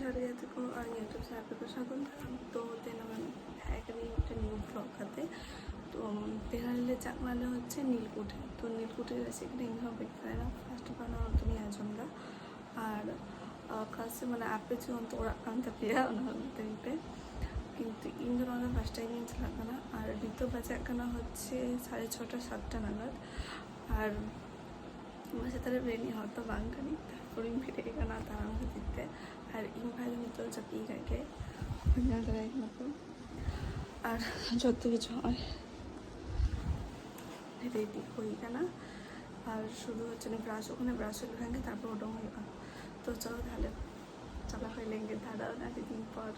झाड़ गया थे को यूट्यूब से आपको स्वागत तो একবারই একটা নিউ ব্লগ হাতে তো তেনালে চাকমালে হচ্ছে নীলকুঠি তো নীলকুঠির রেসিপিটা ইনভাবে দেখতে না ফার্স্ট অফ অল তুমি আজমরা আর কাছে মানে আপে চুন তো ওরা কান্তা পিয়া ওনাতে কিন্তু ইন্দোর আমরা ফার্স্ট টাইম চালাকানা আর দ্বিতীয় বাজাকানা হচ্ছে 6:30 7টা নাগাদ আর masih tadi berani hot bangkan nih puring pede karena tarang hatitte আর ইনভাইট নিতে চাপি গাইকে অন্য জায়গায় মতো আর যত কিছু হয় রেডি হই কেনা আর শুধু হচ্ছে না ব্রাশ ওখানে ব্রাশ করে খাঙ্গে তারপর ওটা হইবা তো চলো তাহলে চলা হয়ে লেঙ্গে দাঁড়াও না দিন পর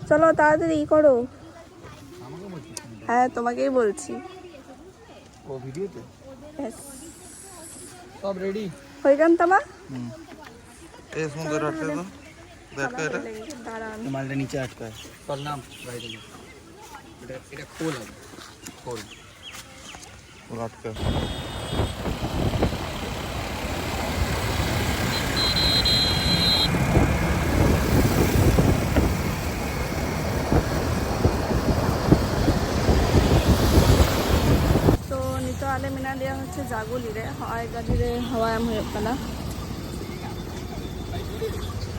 চলো তাড়াতাড়ি করো হ্যাঁ তোমাকেই বলছি ও ভিডিওতে यस সব রেডি হই গান তোমা এই সুন্দর আটকে তো দেখো এটা দাঁড়ান মালটা নিচে আটকায় চল নাম বাইরে এটা খোল হবে খোল আটকায় आले मिना लिया होच्छे जागोली रे हवाई गाड़ी रे हवा एम हुई कना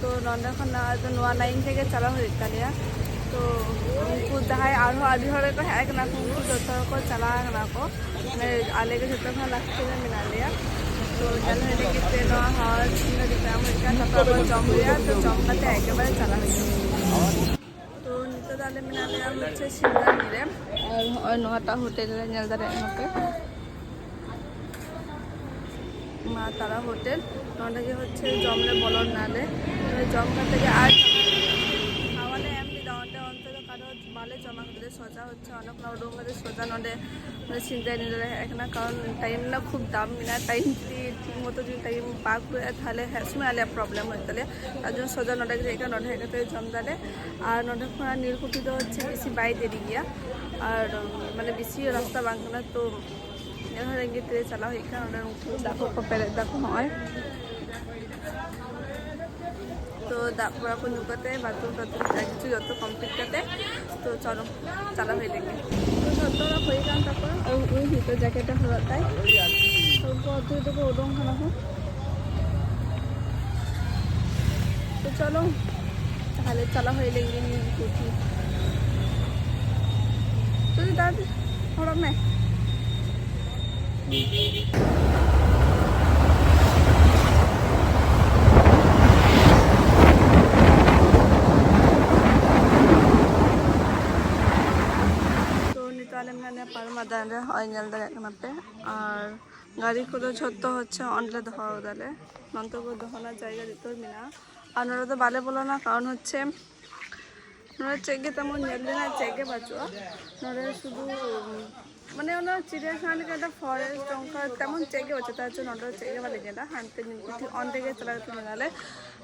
तो नंदा खन्ना तो नवा लाइन থেকে चला हुई लिया तो उनको जहाँ आरो आधी हरे को है ना उनको जोता को चला ना को मैं आले के जोता खा लगते हैं मिना लिया तो जल है कि ट्रेन हवा चिन्ह दिखा अमेरिका तब जम लिया तो जम करते आगे बार चला हुई तो नितो दाले मिना लिया होच्छे शिमला मिरे और नौटा होटल रे नेल दरे यहाँ पे মা তারা হোটেল নটাকে হচ্ছে জমলে বলর নালে জমকা থেকে আর খাওয়ালে এমনি দাওয়াটা অন্তত কারো মালে জমা করে সোজা হচ্ছে অনেক রোড মধ্যে সোজা নদে মানে চিন্তায় নিলে এখন কারণ টাইম না খুব দাম না টাইম ঠিক মতো যদি টাইম পাক করে তাহলে হ্যাঁ সময় আলে প্রবলেম হয় তাহলে তার জন্য সোজা নটাকে রেখে নটা হেঁকে জমদালে আর নটা খোঁড়া নীলকুঠিতে হচ্ছে বেশি বাইরে গিয়া আর মানে বেশি রাস্তা বাংলা তো रहेंगे तेरे चला हुई का दाखो को पहले दाखो है तो दाखो को नुकते बाथरूम কিছু যত কমপ্লিট করতে তো চলো চলা হয়ে लेंगे तो সত্তরা হয়ে যান তারপর ওই ভিতর জ্যাকেটটা হলো তাই তো অদ্ভুত তো ওডং খানা হোক তো চলো তাহলে চলা হয়ে लेंगे নীলকুঠি তুই দাঁড়া थोड़ा मैं পারমাদানে হয় নেলদার একনাতে আর গাড়ি করে ছোট্ট হচ্ছে অনলে ধোয়া দালে মন্তব্য দহনার জায়গা দিত মিনা আর ওরা তো বালে বলো না কারণ হচ্ছে ওরা চেগে তেমন নেললে না চেগে বাঁচুয়া ওরা শুধু মানে ওনার চিড়িয়াখানা একটা ফরেস্ট অঙ্কা তেমন চেগে হচ্ছে তার জন্য ওনারা চেগে বলে গেলা হাঁটতে নীলকুঠি অন থেকে চলাতে গেলে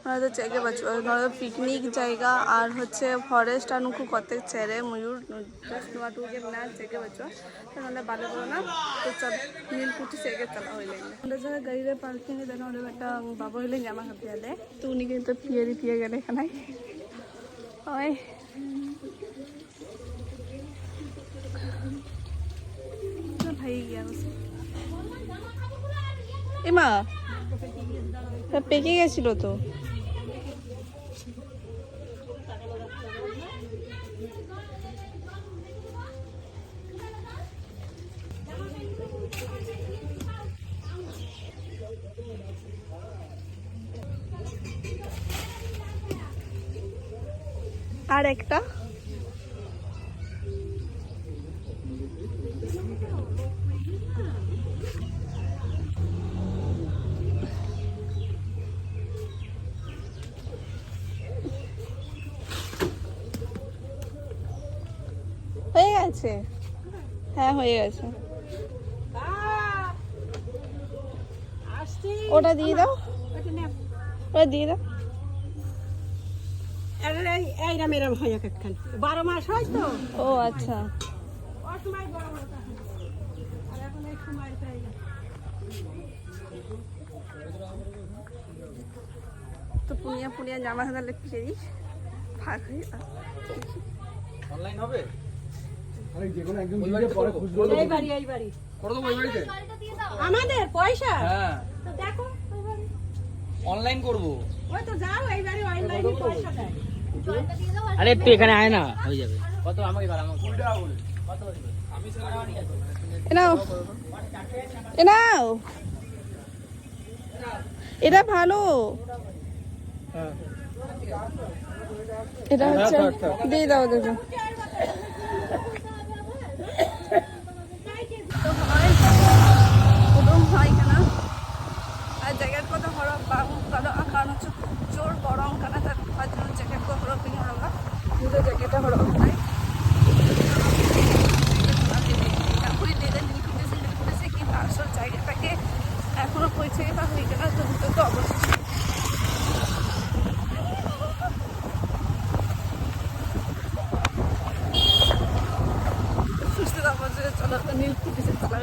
ওনারা তো চেগে বাঁচু ওনারা পিকনিক জায়গা আর হচ্ছে ফরেস্ট আর নুকু কত চেরে ময়ূর নোয়াটুকে না চেগে বাঁচুয়া তাহলে ভালো করো না তো চল নীলকুঠি চেগে চলা হইলে ওদের জায়গায় গাড়িতে পার্কিংয়ে দেন ওদের একটা বাবা হইলে জামা হাতে আলে তো উনি কিন্তু পিয়ে গেলে এখানে ওই এমা পেকে গেছিল তো আর একটা হয়ে গেছে হ্যাঁ হয়ে গেছে ওটা দিয়ে দাও ওটা দিয়ে দাও এইরকম এরকম হয় একখান 12 মাস হয় তো ও আচ্ছা ওর সময় বড় বড় আর এখন এই সময় তো পুনিয়া পুনিয়া জামা খানা লেগে ভাগ হয়ে অনলাইন হবে আরে যে কোনো একদম ওই দিলে বাড়িতে পরে করবো? খুঁজবো এই বাড়ি করে দেবো ওই বাড়িতে আমাদের পয়সা হ্যাঁ তো দেখো ওই বাড়ি। অনলাইন করবো ওই তো যাও এই বাড়ি অনলাইনে পয়সা দেয় আরে তুই এখানে আয় না হয়ে যাবে কত আমাকে এবার আমাকে 20 টাকা করে এনাও এনাও এটা ভালো এটা হচ্ছে দিয়ে দাও দেখো জ্যাকেট কথা হরক কারণ হচ্ছে জোর গরম কানা তার জন্য জ্যাকেট কো হরক পিনি হরক কিন্তু জ্যাকেটটা হরক নাই কিন্তু আসল জায়গাটাকে এখনো পৌঁছে বা হয়ে গেল তো অবশ্যই সুস্থতা বজায় চলো নীলকুঠি से चला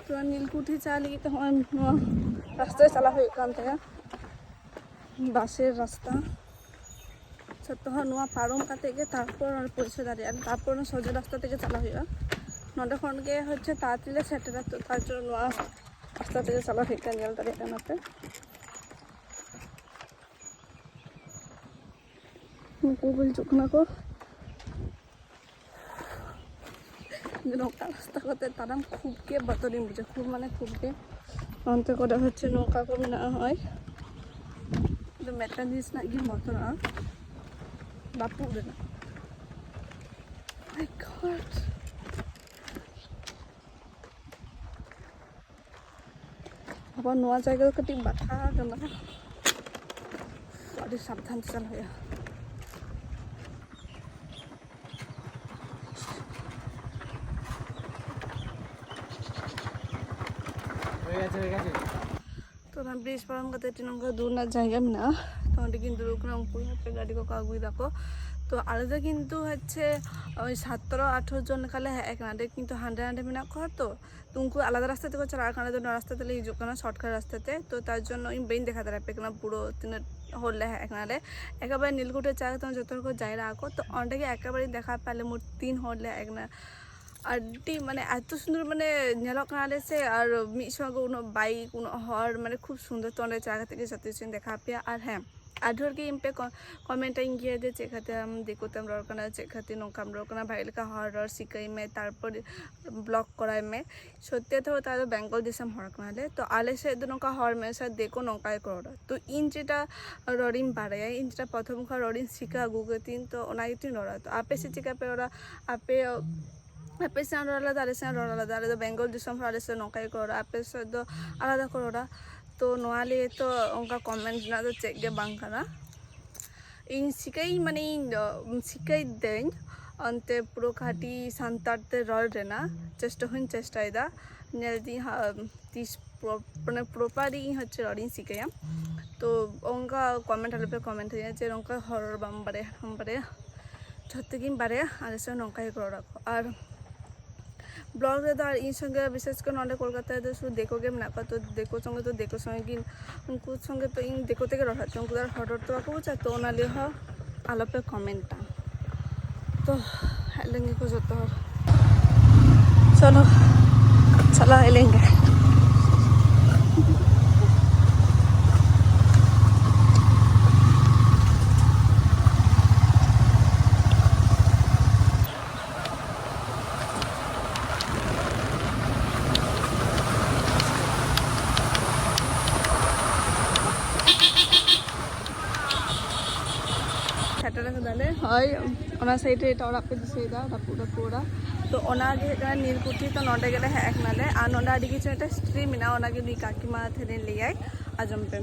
तो नीलकुठी चली तो रास्ते चला हुई बासर रास्ता तो पारम काते पौঁছে दाड़िए सोजा रास्ता चला हुआ नोडे खन गे हे ताड़ाताड़ी सेटेरा तो तार रास्ता चला हुई नेल दाड़िए को नौका रास्ता करते ताराम खूब के बतरिंग बुझे खूब माने खूब के अंत करे হচ্ছে নৌকা को ना হয় तो मेटा जिनिस ना गी मत ना बापू रे ना माय गॉड अब नवा जगह कटी बाथा करना अरे सावधान चल होया तो ना ब्रिज पारम करते नौका दूर ना जाएगा ना तो क्योंकि रुकना गाड़ी को कागुई रखो तो आलदा किन्तु हे 17-18 जन काले एक नाडे किन्तु हांडे हांडे मेना को तो उनको आलादा रास्ते को चला दो रास्ते हिजुना शर्टकाट रास्ते तो तार बेन देखा दाड़ा पे पुरो तीन हल्ले एक नाडे एकेबारे नीलकुठे चाहे तो जो को जाए आको तो अंडे एकेबारे देखा पाले मोट 3 हल्ले एक ना आदि माने एत सुंदर माने नेलोकाले से और मिड संगे उन बाइक उन हर माने खूब सुंदर तो अंडे जायगा থেকে যতদিন দেখা পেয়া আর হ্যাঁ আধুরকে ইম্পে কমেন্টাইং গিয়ে দে চেখাতে আম দেখোতাম রকনা চেখাতে নকাম রকনা ভাইলকা হরর সিকাই মে তারপর ব্লগ করাই মে সত্যি তো তার বেঙ্গল দিশাম হরকনালে তো আলে সে নকা হর মে সা দেখো নকাই করো তো ইন যেটা রডিন বাড়ায় ইন যেটা প্রথম খা রডিন সিকা গুগতিন তো ওনাইতিন রড়া তো আপে সে চিকা পে ওরা আপে आपे से आलादा आले से आलादा बेंगल दिसम आले से नौकाई करोड़ा आपे से दो आलादा करोड़ा तो नोआले तो उनका कमेंट ना तो चेक के बांग करा इन सिकाई माने सिकाई दें अंते पुरो खाटी सांतारते रल रेना चेष्टा इदा नेल दी तीस মানে প্রপারই হচ্ছে রডিং শিখাইয়া তো উনকা কমেন্ট আলে पे কমেন্ট है যে উনকা হরর বাম্বারে বাম্বারে ছত্তিকিন বারে আলে से নৌকাই করে রাখো আর ब्लॉग रे तो इन संगे विशेष कर नोडे कोलकाता तो शुद्ध देखो गेम ना तो देखो संगे कि उनको संगे तो इन देखो तक रहा उनको हटर तो आको चाहे तो ना लिया आलो पे कमेंट तो लेंगे को जो तो चलो चला लेंगे साइड पे दिशा पूरा तो नीलकुठी तो नोडे गले एक नाले और नोडे आदि किछु एटा स्ट्रीम ना ओनागे नी काकीमा थेने लियाय आजम पे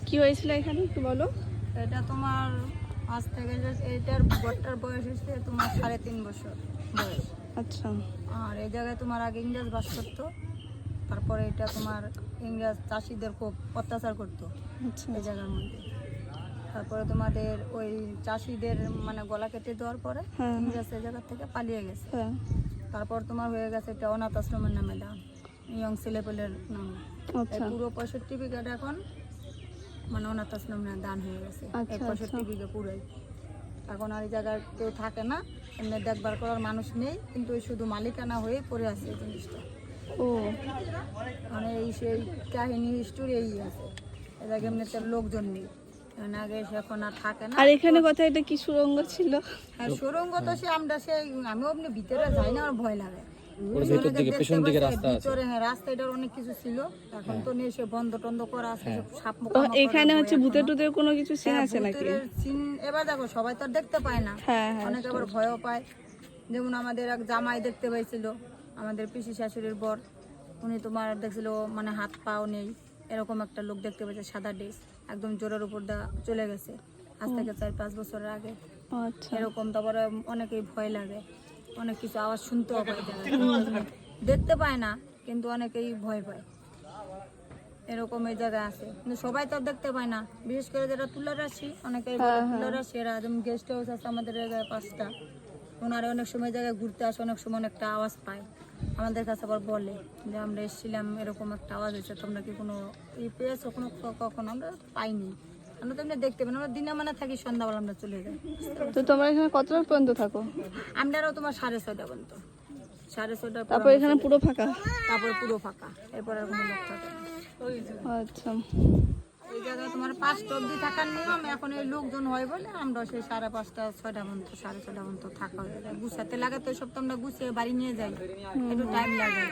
কি হয়েছিল এখানে একটু বলো এটা তোমার আজ থেকে এটার বটটার বয়স হচ্ছে তোমার 3.5 বছর বয়স আচ্ছা আর এই জায়গায় তোমার আগে ইংরেজ বাস করতো তারপরে এটা তোমার ইংরেজ চাষীদের খুব অত্যাচার করতো আচ্ছা এই জায়গার মধ্যে তারপরে তোমাদের ওই চাষীদের মানে গলা কেটে দেওয়ার পরে ইংরেজ এই জায়গা থেকে পালিয়ে গেছে তারপর তোমার হয়ে গেছে এটা অনাথ আশ্রমের নামে দান ইয়ং ছেলেপেলের নাম। এই আচ্ছা পুরো 65 বিঘাটা এখন মানে অনাথ আশ্রমে দান হয়ে গেছে। এই আচ্ছা, 65 বিঘা পুরোই এখন আর এই জায়গায় কেউ থাকে না, এমনি দেখভাল করার মানুষ নেই, কিন্তু ওই শুধু মালিকানা হয়ে পড়ে আছে এই জিনিসটা। ও মানে এই সেই কাহিনী স্টোরি এই আছে, এ জায়গায় এমনিতে লোকজন নেই, মানে আগে সে এখন আর থাকে না। আর এখানে কোথায় এটা কি সুড়ঙ্গ ছিল? হ্যাঁ সুরঙ্গ তো সে আমরা সেই আমিও আপনি ভিতরে যাই না, আমার ভয় লাগে। ওর ভেতর দিকে পেছন দিকে রাস্তা আছে। ভিতরে হ্যাঁ রাস্তাটার অনেক কিছু ছিল, এখন তো নেই, সে বন্ধ টন্ধ করা আছে, সব সাপ ও, পোকা এখানে হচ্ছে ভূতের টুতের কোনো কিছু সিন হ্যাঁ, আছে নাকি? ভূতের সিন এবার দেখো সবাই তো আর দেখতে পায় না, হ্যাঁ হ্যাঁ অনেকে আবার ভয়ও পায়। যেমন আমাদের এক জামাই দেখতে পাইছিল, আমাদের পিসি শাশুড়ির বর, উনি তোমার দেখছিল মানে হাত পাও নেই, এরকম একটা লোক দেখতে পেয়েছে, সাদা ড্রেস, একদম জোরের উপর দা চলে গেছে আজ থেকে 4-5 বছরের আগে। আচ্ছা এরকম তারপরে অনেকেই ভয় লাগে, অনেক কিছু আওয়াজ শুনতেও পায়, দেখতে পায় না কিন্তু অনেকেই ভয় পায়, এরকম এই জায়গায় আছে। কিন্তু সবাই তো আর দেখতে পায় না, বিশেষ করে যারা তুলার রাশি, অনেকেই তুলার রাশি, এরা যেমন গেস্ট হাউস আছে আমাদের জায়গায় 5টা, ওনারা অনেক সময় জায়গায় ঘুরতে আসে, অনেক সময় একটা আওয়াজ পায়, আমাদের কাছে আবার বলে যে আমরা এসেছিলাম, এরকম একটা আওয়াজ হয়েছে, তোমরা কি কোনো পেয়েছো? কোনো কখনো আমরা পাইনি, আমরা তো এমনি দেখতে পাই না, আমরা দিনে মানে থাকি, সন্ধ্যাবেলা আমরা চলে যাই। তো তোমরা এখানে কতটা পর্যন্ত থাকো? আমরাও তোমার 6:30 পর্যন্ত, 6:30 তারপর এখানে পুরো ফাঁকা? তারপরে পুরো ফাঁকা, এরপরে আর কোনো লোক থাকে না। আচ্ছা এই জায়গায় তোমার 5টা অবধি থাকার নিয়ম, এখন এই লোকজন হয় বলে আমরা সেই 5:30-6টা পর্যন্ত, 6:30 পর্যন্ত থাকা হয়ে যায়। গুছাতে লাগে তো সব, তো আমরা গুছিয়ে বাড়ি নিয়ে যাই, একটু টাইম লাগে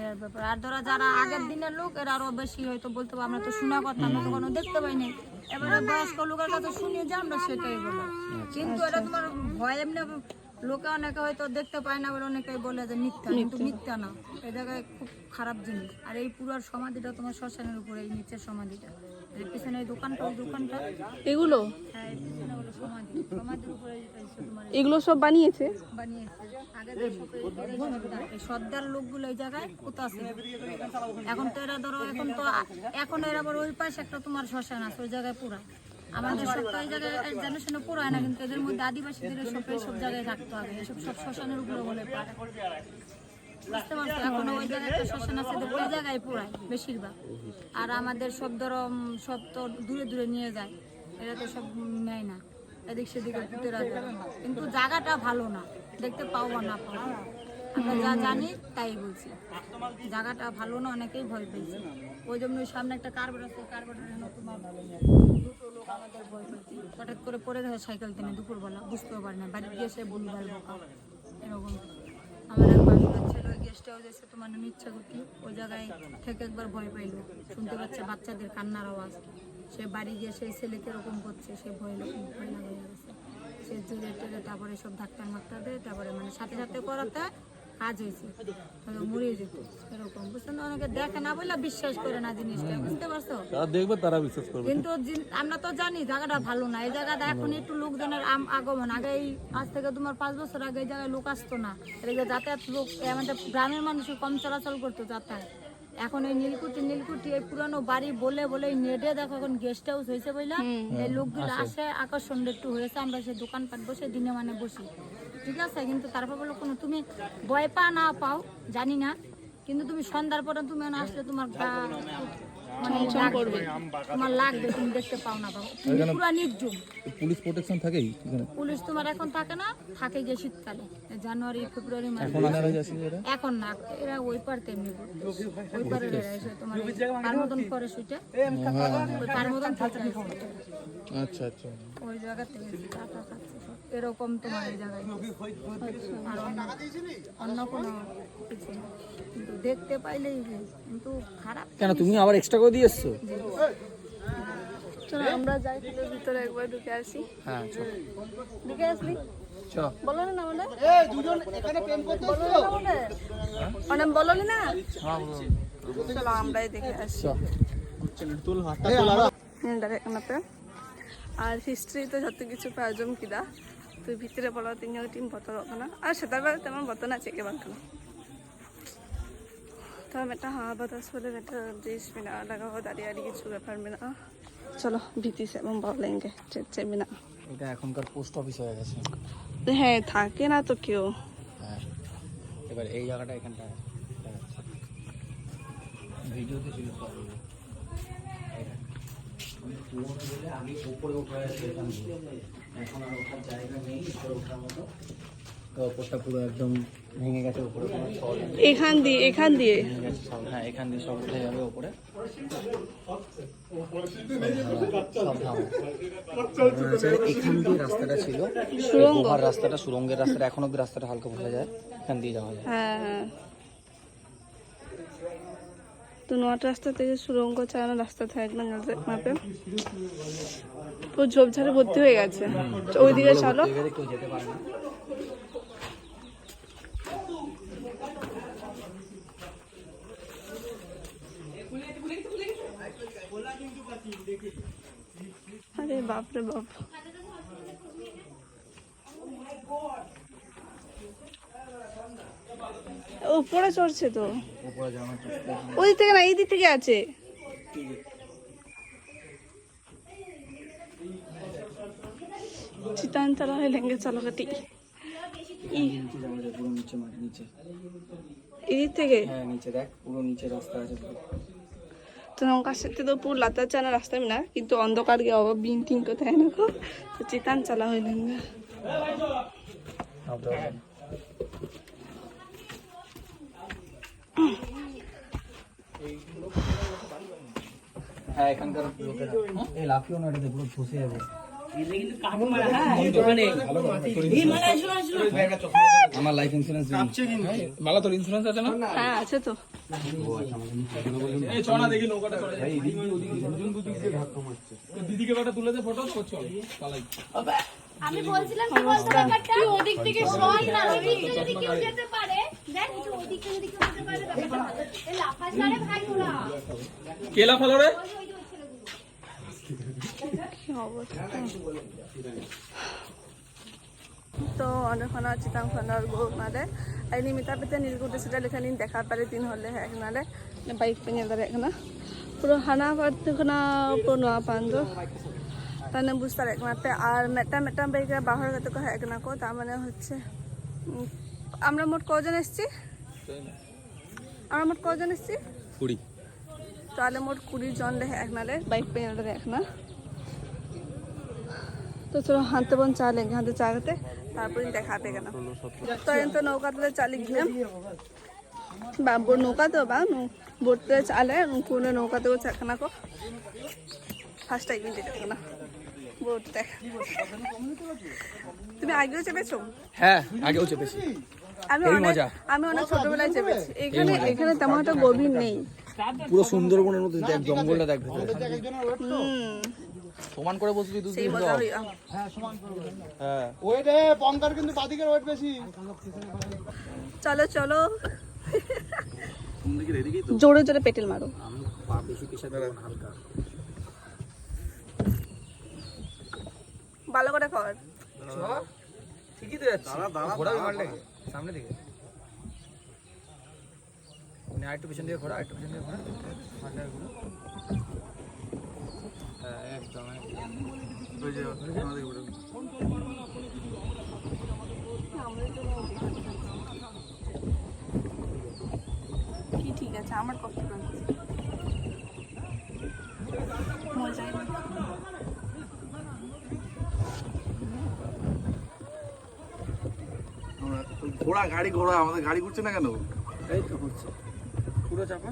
এর ব্যাপার। আর ধরা যারা আগের দিনের লোক, এরা আরো বেশি হয়তো বলতে পারবো, আমরা তো শোনা কথা, আমরা তো কোনো দেখতে পাই নাই, এবারে বয়স্ক লোকের কাছে শুনি যে আমরা সেটাই বলি। কিন্তু এটা তোমার ভয় এমনি, লোকে অনেকে হয়তো দেখতে পায় না বলে অনেকে বলে যে মিথ্যা, কিন্তু মিথ্যা না, এই জায়গায় খুব খারাপ জিনিস। আর এই পুরার সমাধিটা তোমার শ্মশানের উপরে, এই নিচের সমাধিটা, এর পিছনে এই দোকানটা, ওই দোকানটা, এগুলো হ্যাঁ এই পিছনে হলো সমাধি, সমাধির উপরে তোমার এগুলো সব বানিয়েছে? বানিয়েছে আগে যে এই সর্দার লোকগুলো এই জায়গায় কোথা আছে। এখন তো এরা ধরো, এখন এরা আবার ওই পাশে একটা তোমার শ্মশান আছে, ওই জায়গায় পুরা আমাদের সব তো এই জায়গায় জেনারেশনে পুরায় না, কিন্তু এদের মধ্যে আদিবাসীদের সব জায়গায় থাকতে হবে, এসব সব শ্মশানের উপরে বলে পারে, বুঝতে পারছো? এখন ওই জায়গায় একটা শ্মশান আছে, এদের ওই জায়গায় পুরায় বেশিরভাগ। আর আমাদের সব ধরো সব তো দূরে দূরে নিয়ে যায়, এরা তো সব নেয় না, এদিক সেদিকে পুঁতেরা যায়, কিন্তু জায়গাটা ভালো না, দেখতে পাও বা না পাও, আমরা যা জানি তাই বলছি, জায়গাটা ভালো না, অনেকেই ভয় পেয়েছে। ওই জন্য ওই সামনে একটা কারবার আছে, কারবারের তোমার দুটো লোক আমাদের ভয় পেয়েছে, হঠাৎ করে পড়ে গেছে সাইকেল টেনে দুপুরবেলা, বুঝতেও পারে না, বাড়ি গিয়ে সে ভুলভাল বোকা এরকম। আমার এক বান্ধবের ছেলে ওই গেস্ট হাউস এসে তোমার মিচ্ছাগুটি, ওই জায়গায় থেকে একবার ভয় পাইলো, শুনতে পাচ্ছে বাচ্চাদের কান্নার আওয়াজ, সে বাড়ি গিয়ে সেই ছেলেকে এরকম করছে, সে ভয় লাগা হয়ে গেছে, সে জেলে টেলে তারপরে সব ডাক্তার মাক্তার দেয়, তারপরে মানে সাথে সাথে করাতে কাজ হয়েছে, মরিয়ে যেত এরকম, বুঝছেন? অনেকে দেখে না বলে বিশ্বাস করে না জিনিসটা, বুঝতে পারছো? দেখবে তারা বিশ্বাস করবে, কিন্তু আমরা তো জানি জায়গাটা ভালো না, এই জায়গাটা এখন একটু লোকজনের আগমন, আগে এই আজ থেকে তোমার 5 বছর আগে এই জায়গায় লোক আসতো না, এদিকে যাতায়াত লোক আমাদের গ্রামের মানুষের কম চলাচল করতো যাতায়াত। এখন এই নীলকুঠি এই পুরানো বাড়ি বলে বলে নেটে দেখো এখন গেস্ট হাউস হয়েছে বইলা, এই লোকগুলো আসে, আকর্ষণ একটু হয়েছে, আমরা সেই দোকানপাট বসে দিনে মানে বসি, ঠিক আছে? কিন্তু তারপর বলো কোনো তুমি ভয় পা না পাও জানি না, কিন্তু তুমি সন্ধ্যার পরে তুমি আসলে তোমার গা মানে লাগবে, তোমার লাগবে, তুমি দেখতে পাও না পাও, পুরো নির্জুম। পুলিশ প্রোটেকশন থাকেই এখানে? পুলিশ তোমার এখন থাকে না, থাকে গিয়ে শীতকালে, জানুয়ারি ফেব্রুয়ারি মাসে। এখন না, এরা ওই পার তেমনি ওই পারে এসে তোমার পার মতন করে শুটে, ওই পার মতন থাকে। আচ্ছা আচ্ছা, ওই জায়গা থেকে টাকা খাচ্ছে সব। এরকম তোমার এই জায়গায় আর অন্য কোনো কিছু না, কিন্তু দেখতে পাইলেই কিন্তু খারাপ। কেন তুমি আবার এক্সট্রা করে দিয়ে এসছো? চলো আমরা যাই তাহলে ভিতরে একবার ঢুকে আসি। হ্যাঁ ঢুকে আসলি চ, বলো না আমাদের মানে বলো না, চলো আমরাই দেখে আসি। এখানে আর হিস্ট্রি তো যত কিছু প্রয়োজন কিনা তুই ভিতরে বলো 3 জন টিম বতো না, আর সেটার বেলা তেমন বতো না চেকে বাঁকানো, তো একটা হাওয়া বাতাস হলে একটা ব্রিজ বিনা লাগাবো, দাঁড়িয়ে আর কিছু ব্যাপার বিনা। চলো ভীতি সে এবং বলেঙ্গে চেচ্ছে বিনা। এটা এখনকার পোস্ট অফিস হয়ে গেছে। হ্যাঁ থাকে না তো কেউ। হ্যাঁ, এবার এই জায়গাটা এখানটা ভিডিওতে ছিল সব আমি উপরে উঠে যেতাম, এখন আর ওঠার জায়গা নেই উপরে ওঠার মতো, তো ওপরটা পুরো একদম ভেঙে গেছে, উপরে কোনো ছড় নেই। এখান দিয়ে ভেঙে গেছে সব, হ্যাঁ এখান দিয়ে সব উঠে যাবে উপরে, সব ধাম। এখান দিয়ে রাস্তাটা ছিল গুহার রাস্তাটা, সুরঙ্গের রাস্তাটা, এখন অব্দি রাস্তাটা হালকা বোঝা যায়, এখান দিয়ে যাওয়া যায়। হ্যাঁ হ্যাঁ, তো নট রাস্তা থেকে সুরঙ্গ চালানো রাস্তা থাকে না মাপে, পুরো ঝোপঝাড়ে ভর্তি হয়ে গেছে। ওইদিকে চলো। এবারে কেউ যেতে পারে না। আরে বাপরে বাপ, উপরে চড়ছে তো, উপরে যাওয়া ওই দিক থেকে না এই দিক থেকে আছে। চিতান চালা হয় লেঙ্গে চালা কাটি নিচে যাওয়া যায়, পুরো নিচে নিচে, এই দিক থেকে। হ্যাঁ নিচে দেখ, পুরো নিচে রাস্তা আছে পুরো। তো নৌকার সাথে তো পুরো লাতা চানা রাস্তা না, কিন্তু অন্ধকার গিয়ে অব বিন টিন কোথায় না গো, তো চিতান চালা হয় লেঙ্গে। হ্যাঁ এখানকার লোকেরা এই লাফিও না, এটাতে পুরো ফসে যাবে। আমার লাইফ ইন্স্যুরেন্স মালা তোর ইন্স্যুরেন্স আছে না? হ্যাঁ আছে তো। এই চনা দেখি নৌকাটা চলে যায়। দিদিকে একটা তুলে দে ফটো, তো চল পালাই। আমি বলছিলাম কি বলতে ব্যাপারটা ওদিক থেকে সয় না, ওদিক থেকে যদি কেউ যেতে পারে, দেখ কিছু ওদিক থেকে যদি কেউ যেতে পারে ব্যাপারটা ভালো। এই লাফাস আরে ভাই ওরা কেলা ফেলো রে। কি অবস্থা। তো অনেকক্ষণ চিতাং খন্ডার গো নালে ay nimita pete nilgude sida lekhanin dekha pare tin holle hek nale bike pe nyel dare ekna puro hana korte khona puro noa pando tane বুঝতে একমাত্র। আর মেটা বাইকে বাহর কত কো হ্যাক না কো, তার মানে হচ্ছে আমরা মোট কজন এসেছি, আমরা মোট কজন এসেছি 20। তাহলে মোট 20 জন লে এক নালে বাইক पे नजर रखना। তো চলো হাঁটতে বোন চা লেগে হাঁটতে চা খেতে, তারপরে দেখা পেয়ে গেলাম। তো এখন তো নৌকাতে চালি গেলাম, বাবুর নৌকা তো বা বোটে চালে কোনো নৌকাতেও চাখানা কো ফার্স্ট টাইম দেখো না বোট দেখ। তুমি আগেও চেপেছো? হ্যাঁ আগেও চেপেছি। আমি অনেক ছোটবেলায় চেপেছি। এখানে তেমন একটা গভীর নেই, পুরো সুন্দরবনের মধ্যে দেখ, জঙ্গলটা দেখ ভেতরে। সমান করে বসবি দুধ সেই মজা হইয়া। হ্যাঁ ওয়েট পঙ্কার কিন্তু বাদিকের ওয়েট বেশি। চলো চলো জোরে জোরে পেটেল মারো। আমি পা বেশি পেশা দেব হালকা, ভালো করে কর। ঠিকই তো যাচ্ছে। ঘোড়া বিমান লাগে সামনে দিকে, মানে আরেকটু পিছন দিকে ঘোড়া, আরেকটু পিছন দিকে ঘোড়া, সামনে ঘোড়া। হ্যাঁ একদম একদম ওই যে আমাদের ঘোড়া। কি ঠিক আছে, আমার কষ্ট করছে মজা। ঘোড়া গাড়ি ঘোড়া আমাদের গাড়ি ঘুরছে না কেন? এই তো ঘুরছে পুরো চাপা।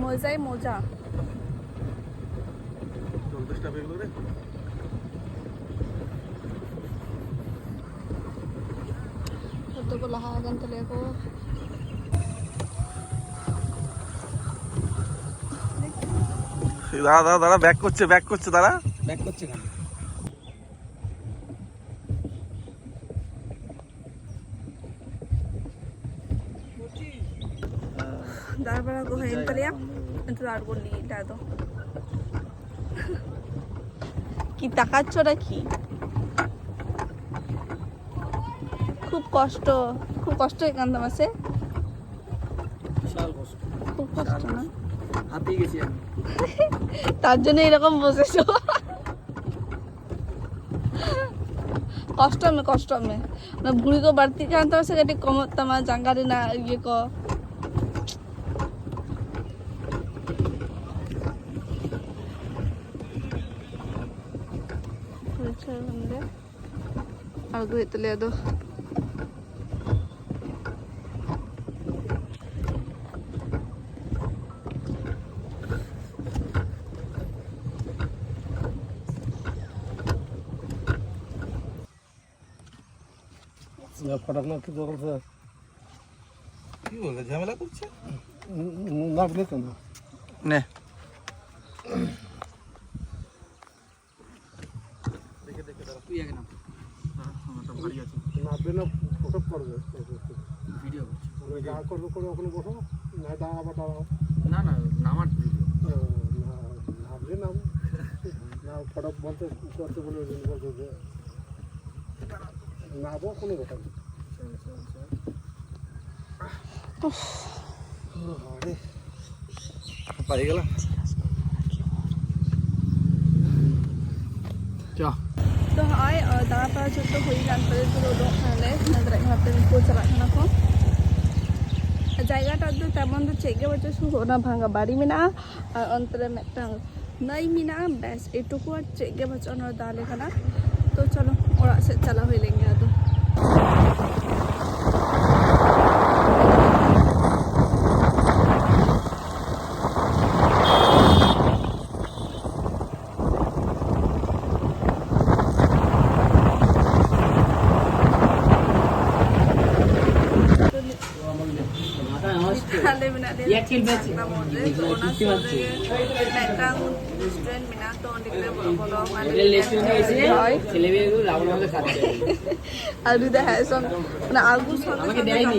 মজাই মজা। কতগুলো লাহাগান তলে গো। দাদা দাদা ব্যাক করছে দাদা। ব্যাক করছে কেন? दारबारा को है इनका लिया इंतजार कर ली दादो কি তাকাচ্ছটা কি? খুব কষ্ট এখান আছে, বিশাল কষ্ট, খুব কষ্ট না? হাঁপিয়ে গেছি আমি। তার জন্য এরকম বসেছো। कष्ट में ना भूरी को बढ़ती कान तो से कटी कम तमा जंगारी ना ये को अच्छा बंदे आगो इतले दो ফটাফট না কি বলছে কি বলে ঝামেলা করছে না বলে তো না নে না বলে ফটো করবে ভিডিও করছে যা করবে করে ওখানে বসো না দাঁড়াবা দাঁড়াও না না নামার ভিডিও না বলে নাম না ফটো বলতে করতে বলে বলতে যে না বো কোনো কথা নেই আরে পারি গেল চা तो हाय दादा पर जो तो हुई गान पर तो लोग खाने नजर यहाँ पे को चला खाना को জায়গাটা তো তেমন তো চেকে বছর শুরু না ভাঙা বাড়ি মিনা আর অন্তরে একটা নাই মিনা ব্যাস এটুকু আর চেকে বছর ওনার দালে খানা তো চলো ওরা সে চলা হয়ে লেগে আদো Kali mina dia. Ya kil baca. Datang restoran mina tu orang dia bolong. Hotel restaurant এসে ছেলেমেয়েগুলো রাবণ আমাদের খাচ্ছে Aduh dah hasam. Na algu sore. আমাকে দেয়নি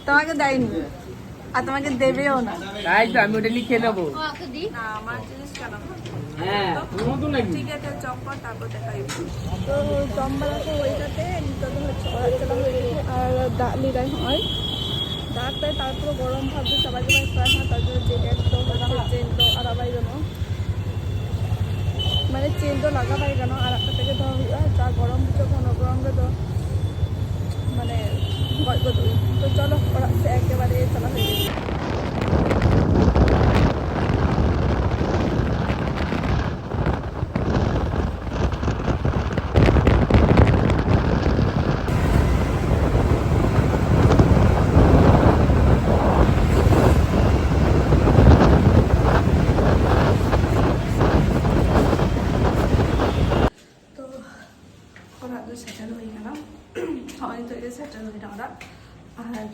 তোমাকে দেয়নি আর তোমাকে দেবেও না তাই তো আমি ওটা লিখে নেবো ও আকে দি না আমার জিনিস কেন হ্যাঁ তোমার তো নাকি ঠিক আছে চম্পা তারপর দেখাই তো চম্পালাকে ওইটাতে নিতে হচ্ছে ওরা চলা হয়ে গেছে আর দাঁত লিগাই হয় দাঁতটাই তারপর গরম ভাবছে সবাই সবাই প্রায় না তার জন্য জ্যাকেট তো চেন তো আর আবার কেন মানে চেন তো লাগাবাই কেন আর একটা থেকে ধর যা গরম হচ্ছে কোনো গরমে তো মানে গল্প দুই তো চলো ওরা একেবারে চলা হয়ে গেছে সেটেল হয়ে গেলাম সবাই তো সেটেল হয়ে ওরা আর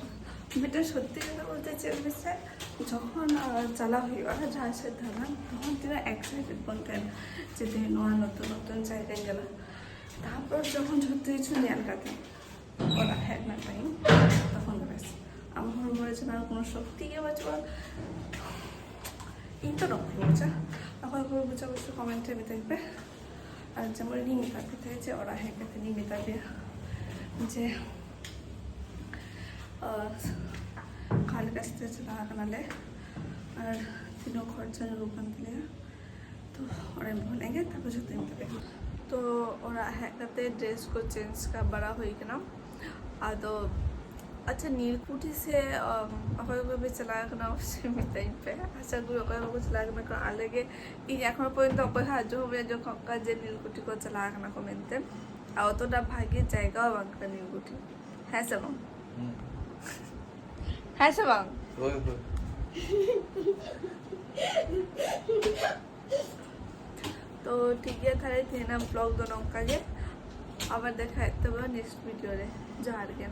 মেয়েটা সত্যি কথা বলতে চেয়েছে যখন চালা হয়ে ওরা যার সাথে ধরলাম তখন তিনি এক্সাইটেড বলতেন যে নোয়া নতুন নতুন জায়গায় গেল তারপর যখন যত কিছু নেয়াল কাটে ওরা হ্যাক না টাইম তখন ব্যাস আমার মনে হচ্ছে না কোনো শক্তি কে বাঁচব ইন্টো রকম বোঝা আবার করে বোঝা অবশ্যই কমেন্টে দেখবে আর যেমন নিমিতা কোথায় যে ওরা হ্যাকাতে নিমিতা দিয়ে যে কালের কাছ থেকে চলা কানালে আর তিনও খরচা রূপান দিলে তো ওরা বলেंगे তারপর जो दिन तक तो ওরা হ্যাকাতে ड्रेस को चेंज का बड़ा हुई के ना आदो अच्छा नीलकुठी से অকয়ভাবে চালানো মিতাই পে আশা করি অকয়ভাবে চালানো को আলেগে ই এখন পর্যন্ত অকয় সাহায্য হবে যে কক্কা যে নীলকুঠি को চালানো को মেনতে আর অতটা ভাগ্যের জায়গাও বাংলা নীলকুঠি হ্যাঁ সবাং হ্যাঁ সবাং तो ठीक है थारे थे ना ब्लॉग दोनों का ये আবার দেখা হবে নেক্সট ভিডিওরে জোহার গে